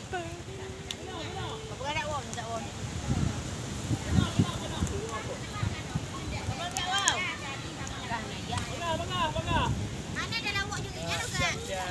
Bukan nak wong, tak wong. Mana ada lawak juga kan juga.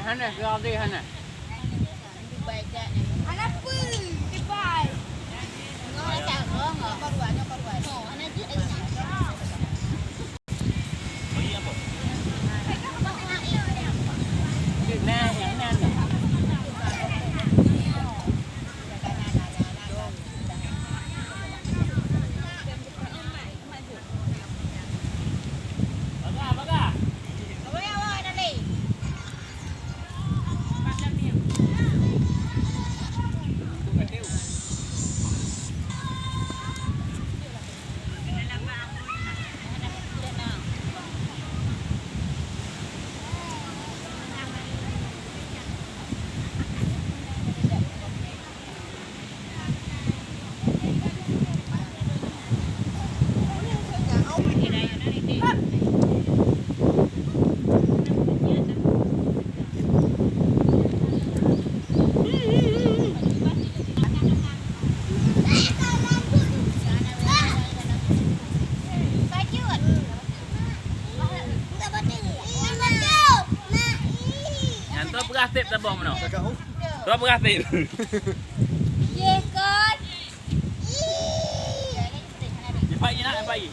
Hana, kau ambil Hana. Anak apa? Cepat. Ngok tak ngok baruan. Oh, anak je Nah, yang mana? Berapa step tabah mana? Berapa step? Ye kan. Cepat je nak, cepat je.